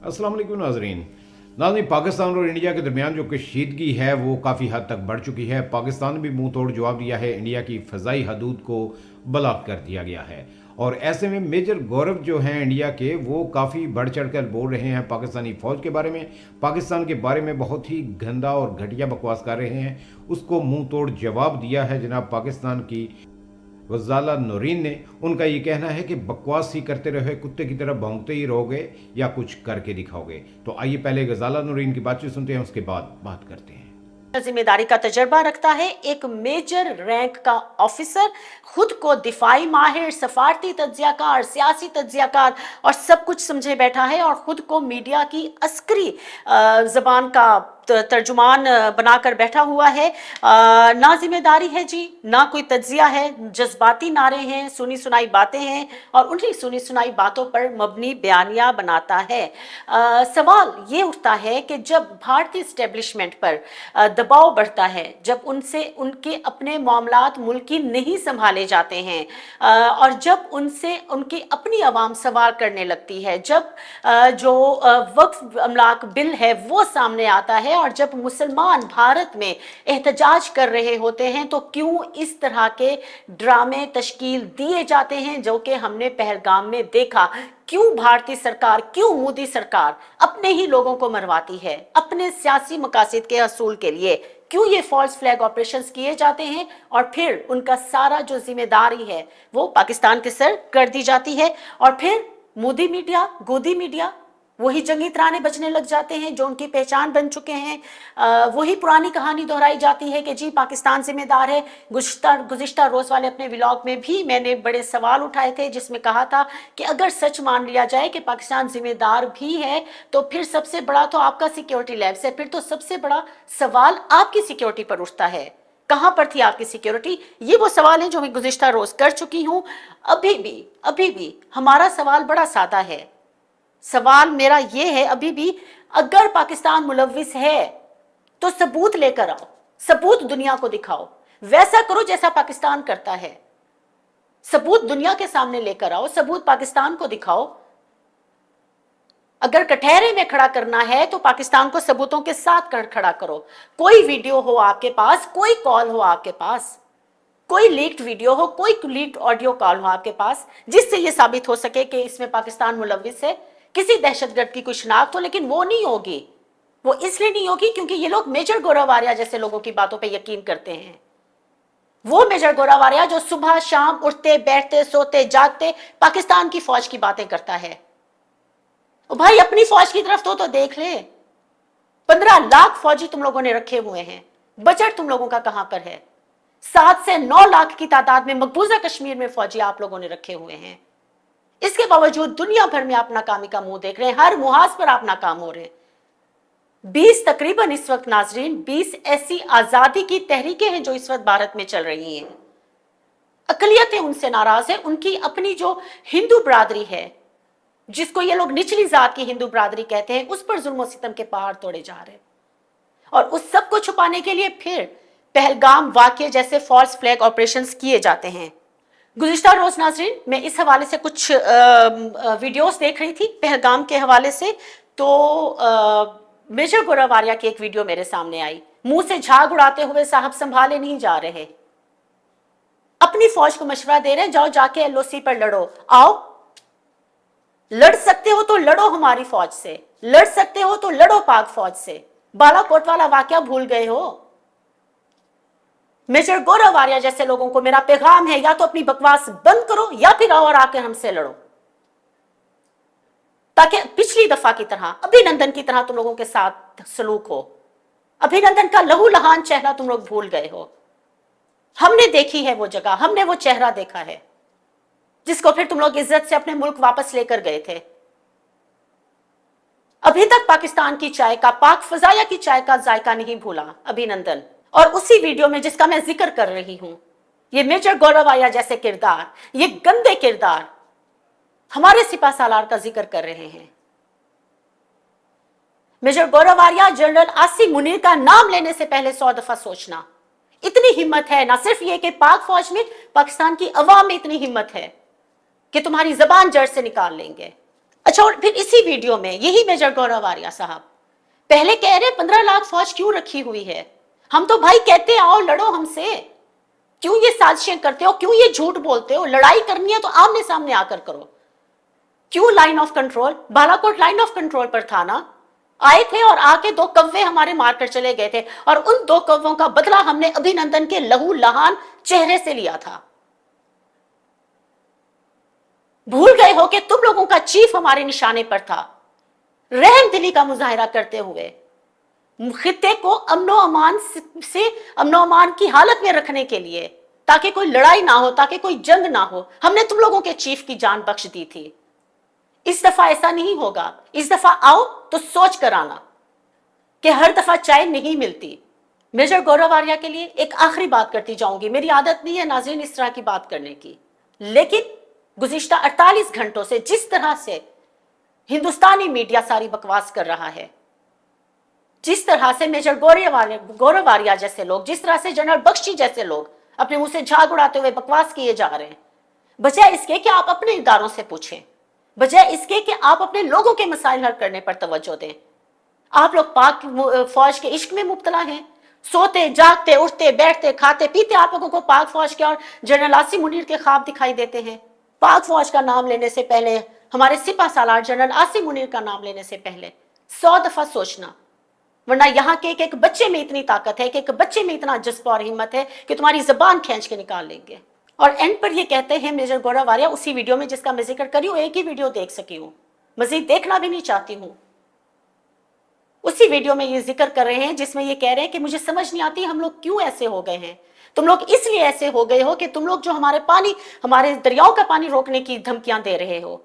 अस्सलाम वालेकुम नाजरीन। नाज़रीन, पाकिस्तान और इंडिया के दरमियान जो कशीदगी है वो काफ़ी हद तक बढ़ चुकी है। पाकिस्तान ने भी मुंह तोड़ जवाब दिया है, इंडिया की फ़ज़ाई हदूद को ब्लॉक कर दिया गया है। और ऐसे में मेजर गौरव जो हैं इंडिया के, वो काफ़ी बढ़ चढ़ कर बोल रहे हैं पाकिस्तानी फ़ौज के बारे में, पाकिस्तान के बारे में बहुत ही गंदा और घटिया बकवास कर रहे हैं। उसको मुंह तोड़ जवाब दिया है जनाब पाकिस्तान की गजाला नूरीन ने। उनका ये कहना है कि बकवास ही करते रहे, कुत्ते की तरह भौंकते ही रहोगे या कुछ करके दिखाओगे। तो आइए पहले गजाला नूरीन की बातचीत सुनते हैं, उसके बाद बात करते हैं। जिम्मेदारी का तजर्बा रखता है, एक मेजर रैंक का ऑफिसर, खुद को दिफाई माहिर, सफारती तज्जियाकार, सियासी तज्जियाकार और सब कुछ समझे बैठा है और खुद को मीडिया की अस्करी जबान का तर्जुमान बनाकर बैठा हुआ है। ना जिम्मेदारी है जी, ना कोई तज्जिया है, जज्बाती नारे हैं, सुनी सुनाई बातें हैं और उन्हीं सुनी सुनाई बातों पर मबनी बयानिया बनाता है। सवाल ये उठता है कि जब भारतीय स्टैब्लिशमेंट पर दबाव बढ़ता है, जब उनसे उनके अपने मामलात मुल्की नहीं संभाले जाते हैं और जब उनसे उनकी अपनी आवाम सवाल करने लगती है, जब जो वक्फ अमलाक बिल है वो सामने आता है और जब मुसलमान भारत में एहतजाज कर रहे होते हैं, तो क्यों इस तरह के ड्रामे तश्कील दिए जाते हैं जो कि हमने पहलगाम में देखा। क्यों भारतीय सरकार, क्यों मोदी सरकार अपने ही लोगों को मरवाती है अपने सियासी मकासद के हसूल के लिए। क्यों ये फॉल्स फ्लैग ऑपरेशंस किए जाते हैं और फिर उनका सारा जो जिम्मेदारी है वो पाकिस्तान के सर कर दी जाती है और फिर मोदी मीडिया, गोदी मीडिया वही जंगी तराने बजने लग जाते हैं जो उनकी पहचान बन चुके हैं। वही पुरानी कहानी दोहराई जाती है कि जी पाकिस्तान जिम्मेदार है। गुज़िश्ता रोज़ वाले अपने व्लॉग में भी मैंने बड़े सवाल उठाए थे जिसमें कहा था कि अगर सच मान लिया जाए कि पाकिस्तान जिम्मेदार भी है तो फिर सबसे बड़ा तो आपका सिक्योरिटी लैब्स है, फिर तो सबसे बड़ा सवाल आपकी सिक्योरिटी पर उठता है। कहां पर थी आपकी सिक्योरिटी? ये वो सवाल है जो मैं गुज़िश्ता रोज़ कर चुकी हूं। अभी भी हमारा सवाल बड़ा सादा है। सवाल मेरा ये है अभी भी, अगर पाकिस्तान मुलविस है तो सबूत लेकर आओ, सबूत दुनिया को दिखाओ, वैसा करो जैसा पाकिस्तान करता है। सबूत दुनिया के सामने लेकर आओ, सबूत पाकिस्तान को दिखाओ। अगर कटहरे में खड़ा करना है तो पाकिस्तान को सबूतों के साथ खड़ा करो। कोई वीडियो हो आपके पास, कोई कॉल हो आपके पास, कोई लीक्ड वीडियो हो, कोई लीक्ड ऑडियो कॉल हो आपके पास जिससे यह साबित हो सके कि इसमें पाकिस्तान मुलविस है, किसी दहशतगर्द की कोई शिनाख्त हो। लेकिन वो नहीं होगी, वो इसलिए नहीं होगी क्योंकि ये लोग मेजर गोरावारिया जैसे लोगों की बातों पे यकीन करते हैं। वो मेजर गोरावारिया जो सुबह शाम उठते बैठते सोते जागते पाकिस्तान की फौज की बातें करता है। ओ भाई, अपनी फौज की तरफ तो देख ले। 15 लाख फौजी तुम लोगों ने रखे हुए हैं, बजट तुम लोगों का कहां पर है? 7 से 9 लाख की तादाद में मकबूजा कश्मीर में फौजी आप लोगों ने रखे हुए हैं। इसके बावजूद दुनिया भर में आप नाकामी का मुंह देख रहे हैं, हर मुहाज पर आप नाकाम हो रहे हैं। 20 तकरीबन इस वक्त नाजरीन 20 ऐसी आजादी की तहरीकें हैं जो इस वक्त भारत में चल रही हैं। अकलियतें उनसे नाराज है, उनकी अपनी जो हिंदू बरादरी है, जिसको ये लोग निचली जात की हिंदू बरादरी कहते हैं, उस पर जुल्म सितम के पहाड़ तोड़े जा रहे हैं। और उस सब को छुपाने के लिए फिर पहलगाम वाकये जैसे फॉल्स फ्लैग ऑपरेशंस किए जाते हैं। गुज़िश्ता रोज नाजरीन मैं इस हवाले से कुछ वीडियोस देख रही थी पहलगाम के हवाले से, तो मेजर गोरावारिया की एक वीडियो मेरे सामने आई। मुंह से झाग उड़ाते हुए साहब संभाले नहीं जा रहे, अपनी फौज को मशवरा दे रहे हैं, जाओ जाके एलओसी पर लड़ो। आओ, लड़ सकते हो तो लड़ो हमारी फौज से, लड़ सकते हो तो लड़ो पाक फौज से। बालाकोट वाला वाकया भूल गए हो? मेजर गोरावारिया जैसे लोगों को मेरा पैगाम है, या तो अपनी बकवास बंद करो या फिर आओ और आके हमसे लड़ो, ताकि पिछली दफा की तरह, अभिनंदन की तरह तुम लोगों के साथ सलूक हो। अभिनंदन का लहू लहान चेहरा तुम लोग भूल गए हो। हमने देखी है वो जगह, हमने वो चेहरा देखा है जिसको फिर तुम लोग इज्जत से अपने मुल्क वापस लेकर गए थे। अभी तक पाकिस्तान की चाय का, पाक फजाया की चाय का जायका नहीं भूला अभिनंदन। और उसी वीडियो में जिसका मैं जिक्र कर रही हूं, ये मेजर गोरावारिया जैसे किरदार, ये गंदे किरदार हमारे सिपा सालार का जिक्र कर रहे हैं। मेजर गोरावारिया जनरल आसिम मुनीर का नाम लेने से पहले 100 दफा सोचना। इतनी हिम्मत है, ना सिर्फ ये कि पाक फौज में, पाकिस्तान की अवाम में इतनी हिम्मत है कि तुम्हारी जबान जड़ से निकाल लेंगे। अच्छा, और फिर इसी वीडियो में यही मेजर गौरव आर्या साहब पहले कह रहे 15 लाख फौज क्यों रखी हुई है। हम तो भाई कहते आओ लड़ो हमसे, क्यों ये साजिशें करते हो, क्यों ये झूठ बोलते हो। लड़ाई करनी है तो आमने सामने आकर करो। क्यों line of control, Balakot line of control पर था ना, आए थे और आके 2 कव्वे हमारे मारकर चले गए थे, और उन 2 कव्वों का बदला हमने अभिनंदन के लहू लहान चेहरे से लिया था। भूल गए हो कि तुम लोगों का चीफ हमारे निशाने पर था, रहम दिली का मुजाहिरा करते हुए खित्ते को अमनो अमान की हालत में रखने के लिए, ताकि कोई लड़ाई ना हो, ताकि कोई जंग ना हो, हमने तुम लोगों के चीफ की जान बख्श दी थी। इस दफा ऐसा नहीं होगा। इस दफा आओ तो सोच कर आना कि हर दफा चाय नहीं मिलती। मेजर गौरव आर्या के लिए एक आखिरी बात करती जाऊंगी। मेरी आदत नहीं है नाज़रीन इस तरह की बात करने की, लेकिन गुज़िश्ता 48 घंटों से जिस तरह से हिंदुस्तानी मीडिया सारी बकवास कर रहा है, जिस तरह से मेजर गौरव आर्या जैसे लोग, जिस तरह से जनरल बख्शी जैसे लोग अपने मुंह से झाग उड़ाते हुए बकवास किए जा रहे हैं, बजाय इसके कि आप अपने इदारों से पूछें, बजाय इसके कि आप अपने लोगों के मसाइल हल करने पर तवज्जो दें, आप लोग पाक फौज के इश्क में मुब्तला हैं। सोते जागते उठते बैठते खाते पीते आप लोगों को पाक फौज के और जनरल आसिम मुनीर के ख्वाब दिखाई देते हैं। पाक फौज का नाम लेने से पहले, हमारे सिपा सालार जनरल आसिम मुनीर का नाम लेने से पहले 100 दफा सोचना, वरना यहाँ के एक बच्चे में इतनी ताकत है, एक बच्चे में इतना जज्बा और हिम्मत है कि तुम्हारी जबान खींच के निकाल लेंगे। और एंड पर ये कहते हैं मेजर गौरव आर्या, उसी वीडियो में जिसका मैं जिक्र करी हूं, एक ही वीडियो देख सकी हूं, मजीद देखना भी नहीं चाहती हूं। उसी वीडियो में ये जिक्र कर रहे हैं जिसमें ये कह रहे हैं कि मुझे समझ नहीं आती हम लोग क्यों ऐसे हो गए हैं। तुम लोग इसलिए ऐसे हो गए हो कि तुम लोग जो हमारे दरियाओं का पानी रोकने की धमकियां दे रहे हो,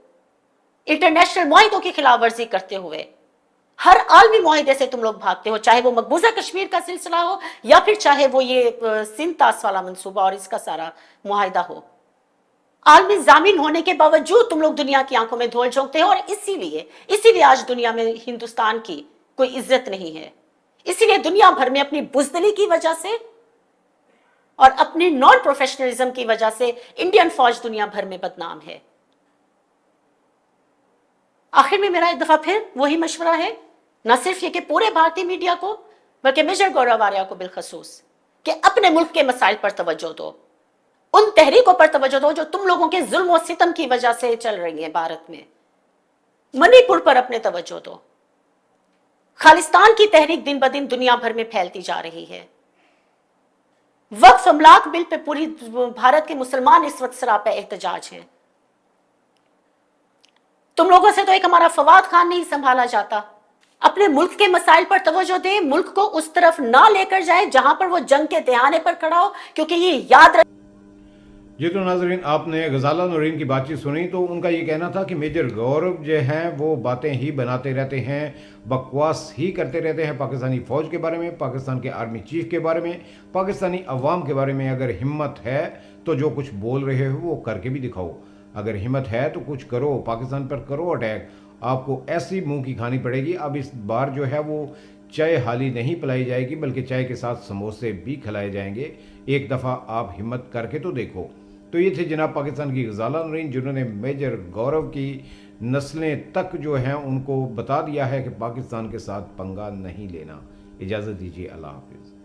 इंटरनेशनल मुआहिदों की खिलाफ वर्जी करते हुए, हर आलमी मुआहिदे से तुम लोग भागते हो, चाहे वो मकबूजा कश्मीर का सिलसिला हो या फिर चाहे वो ये सिंध तास वाला मंसूबा और इसका सारा मुआहिदा हो। आलमी जामीन होने के बावजूद तुम लोग दुनिया की आंखों में धूल झोंकते हो, और इसीलिए आज दुनिया में हिंदुस्तान की कोई इज्जत नहीं है। इसीलिए दुनिया भर में अपनी बुज़दिली की वजह से और अपनी नॉन प्रोफेशनलिज्म की वजह से इंडियन फौज दुनिया भर में बदनाम है। आखिर में मेरा एक दफा फिर वही मशवरा है, न सिर्फ ये कि पूरे भारतीय मीडिया को, बल्कि मेजर गौरव आर्या को बिलखसूस, कि अपने मुल्क के मसाइल पर तवज्जो दो, उन तहरीकों पर तवज्जो दो जो तुम लोगों के जुल्म और सितम की वजह से चल रही है भारत में। मणिपुर पर अपने तवज्जो दो। खालिस्तान की तहरीक दिन ब दिन दुनिया भर में फैलती जा रही है। वक्फ अमलाक बिल पे पूरी भारत के मुसलमान इस वक्त सरापा एहतजाज हैं। तुम लोगों से तो एक हमारा फवाद खान नहीं संभाला जाता। अपने मुल्क के मसाइल पर तवज्जो दे, मुल्क को उस तरफ ना लेकर जाए जहां पर वो जंग के दहाने पर खड़ा हो, क्योंकि ये याद जी तो नाजरीन, आपने गजाला नूरीन की बातचीत सुनी, तो उनका ये कहना था कि मेजर गौरव जो हैं वो बातें ही बनाते रहते हैं, बकवास ही करते रहते हैं पाकिस्तानी फ़ौज के बारे में, पाकिस्तान के आर्मी चीफ के बारे में, पाकिस्तानी अवाम के बारे में। अगर हिम्मत है तो जो कुछ बोल रहे हो वो करके भी दिखाओ। अगर हिम्मत है तो कुछ करो, पाकिस्तान पर करो अटैक। आपको ऐसी मुंह की खानी पड़ेगी। अब इस बार जो है वो चाय हाली नहीं पिलाई जाएगी, बल्कि चाय के साथ समोसे भी खिलाए जाएंगे। एक दफ़ा आप हिम्मत करके तो देखो। तो ये थे जनाब पाकिस्तान की गजाला नूरीन, जिन्होंने मेजर गौरव की नस्लें तक जो हैं उनको बता दिया है कि पाकिस्तान के साथ पंगा नहीं लेना। इजाज़त दीजिए, अल्लाह हाफिज़।